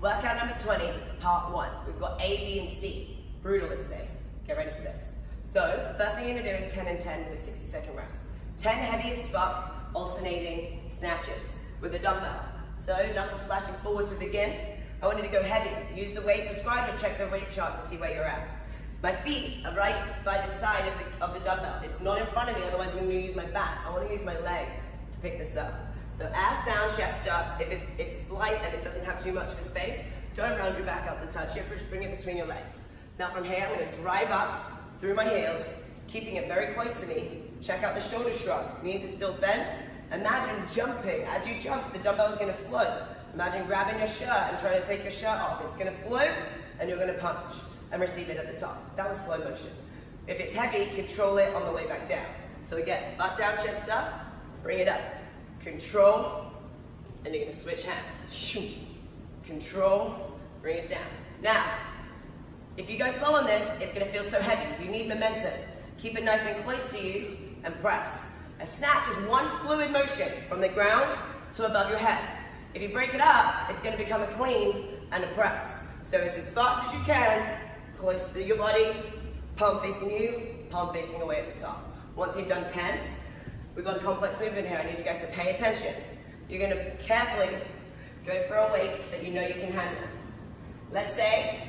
Workout number 20, part 1. We've got A, B, and C. Brutal this day. Get ready for this. So, the first thing you're going to do is 10 and 10 with a 60-second rest. 10 heavy as fuck, alternating snatches with a dumbbell. So, knuckles flashing forward to begin. I want you to go heavy. Use the weight prescribed or check the weight chart to see where you're at. My feet are right by the side of the dumbbell. It's not in front of me, otherwise I'm going to use my back. I want to use my legs to pick this up. So ass down, chest up. If it's light and it doesn't have too much of a space, don't round your back out to touch it, just bring it between your legs. Now from here, I'm going to drive up through my heels, keeping it very close to me. Check out the shoulder shrug. Knees are still bent. Imagine jumping. As you jump, the dumbbell is going to float. Imagine grabbing your shirt and trying to take your shirt off. It's going to float, and you're going to punch and receive it at the top. That was slow motion. If it's heavy, control it on the way back down. So again, butt down, chest up, bring it up. Control, and you're going to switch hands. Control, bring it down. Now, if you go slow on this, it's going to feel so heavy. You need momentum. Keep it nice and close to you and press. A snatch is one fluid motion from the ground to above your head. If you break it up, it's going to become a clean and a press. So it's as fast as you can, close to your body, palm facing you, palm facing away at the top. Once you've done 10, we've got a complex movement here. I need you guys to pay attention. You're going to carefully go for a weight that you know you can handle. Let's say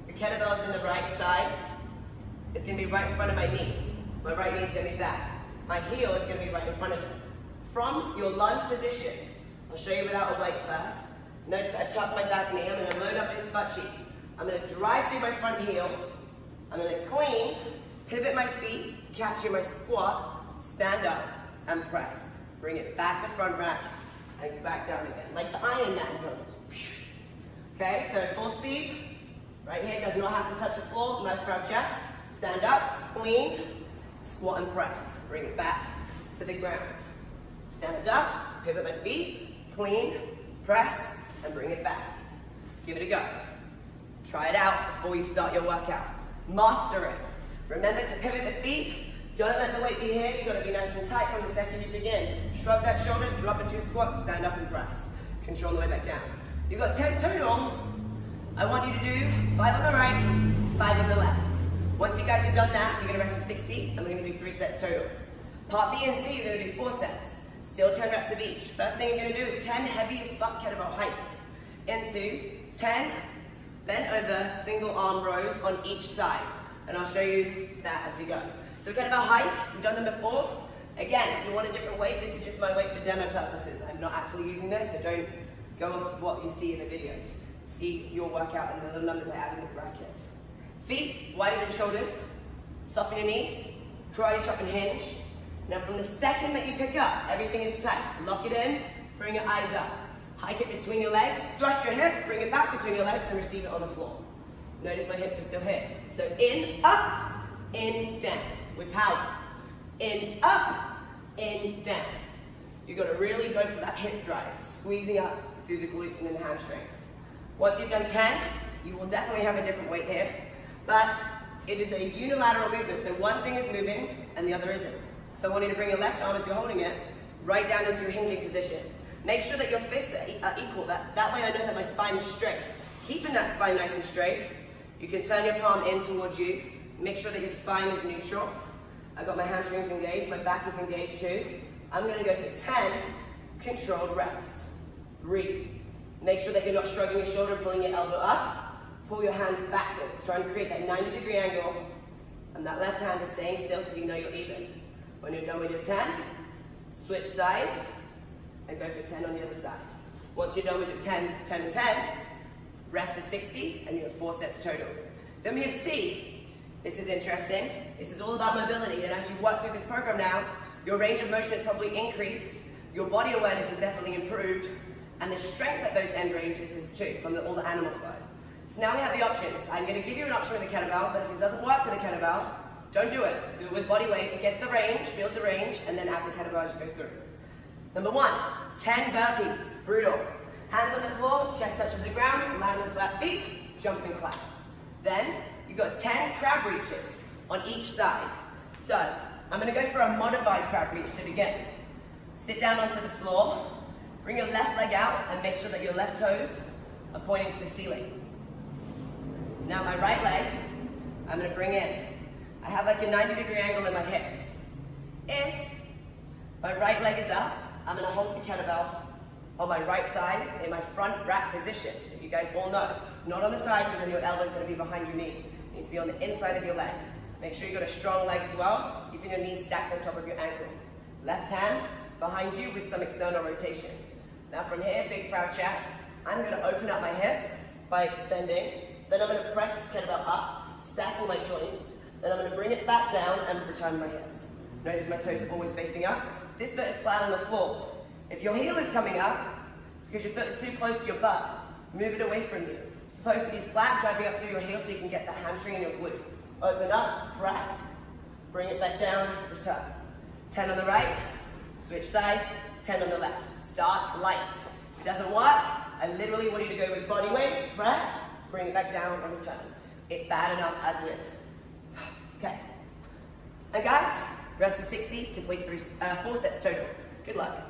the kettlebell is in the right side. It's going to be right in front of my knee. My right knee is going to be back. My heel is going to be right in front of it. From your lunge position, I'll show you without a weight first. Notice I tuck my back knee. I'm going to load up this butt cheek. I'm going to drive through my front heel. I'm going to clean, pivot my feet, capture my squat, stand up, and press. Bring it back to front rack and back down again, like the Iron Man pose. Okay, so full speed. Right here does not have to touch the floor. Nice proud chest. Stand up, clean, squat and press. Bring it back to the ground. Stand up, pivot my feet, clean, press, and bring it back. Give it a go. Try it out before you start your workout. Master it. Remember to pivot the feet. Don't let the weight be here. You've got to be nice and tight from the second you begin. Shrug that shoulder, drop into your squat, stand up and press. Control the way back down. You've got 10 total. I want you to do 5 on the right, 5 on the left. Once you guys have done that, you're going to rest for 60, and we're going to do 3 sets total. Part B and C, you're going to do 4 sets. Still 10 reps of each. First thing you're going to do is 10 heavy as fuck kettlebell hikes into 10 bent over single arm rows on each side. And I'll show you that as we go. So kettlebell hike, we've done them before. Again, if you want a different weight, this is just my weight for demo purposes. I'm not actually using this, so don't go off of what you see in the videos. See your workout and the little numbers I add in the brackets. Feet wider than shoulders. Soften your knees. Karate chop and hinge. Now from the second that you pick up, everything is tight. Lock it in, bring your eyes up. Hike it between your legs, thrust your hips, bring it back between your legs and receive it on the floor. Notice my hips are still here. So in, up, in, down. With power. In, up, in, down. You've got to really go for that hip drive, squeezing up through the glutes and then the hamstrings. Once you've done 10, you will definitely have a different weight here, but it is a unilateral movement, so one thing is moving and the other isn't. So I want you to bring your left arm, if you're holding it, right down into your hinging position. Make sure that your fists are equal. That way I know that my spine is straight. Keeping that spine nice and straight, you can turn your palm in towards you. Make sure that your spine is neutral. I've got my hamstrings engaged, my back is engaged too. I'm going to go for 10 controlled reps. Breathe. Make sure that you're not shrugging your shoulder, pulling your elbow up. Pull your hand backwards. Try and create that 90-degree angle. And that left hand is staying still so you know you're even. When you're done with your 10, switch sides and go for 10 on the other side. Once you're done with your 10, 10 and 10, rest for 60 and you have 4 sets total. Then we have C. This is interesting. This is all about mobility, and as you work through this program now, your range of motion has probably increased, your body awareness has definitely improved, and the strength at those end ranges is too, from all the animal flow. So now we have the options. I'm going to give you an option with a kettlebell, but if it doesn't work with a kettlebell, don't do it. Do it with body weight, get the range, build the range, and then add the kettlebell as you go through. Number 1, 10 burpees, brutal. Hands on the floor, chest touches the ground, land on flat feet, jump and clap. Then, you've got 10 crab reaches on each side. So, I'm going to go for a modified crab reach to begin. Sit down onto the floor, Bring your left leg out and make sure that your left toes are pointing to the ceiling. Now my right leg, I'm gonna bring in. I have like a 90-degree angle in my hips. If my right leg is up, I'm gonna hold the kettlebell on my right side in my front rack position. If you guys all know, it's not on the side because then your elbow's gonna be behind your knee. It needs to be on the inside of your leg. Make sure you've got a strong leg as well, keeping your knees stacked on top of your ankle. Left hand behind you with some external rotation. Now from here, big proud chest, I'm gonna open up my hips by extending. Then I'm gonna press this kettlebell up, stack all my joints. Then I'm gonna bring it back down and return my hips. Notice my toes are always facing up. This foot is flat on the floor. If your heel is coming up, it's because your foot is too close to your butt. Move it away from you. It's supposed to be flat, driving up through your heel so you can get that hamstring in your glute. Open up, press, bring it back down, return. 10 on the right, switch sides, 10 on the left. Start light. If it doesn't work, I literally want you to go with body weight, press, bring it back down and return. It's bad enough as it is. Okay. And guys, rest of 60, complete 4 sets total. Good luck.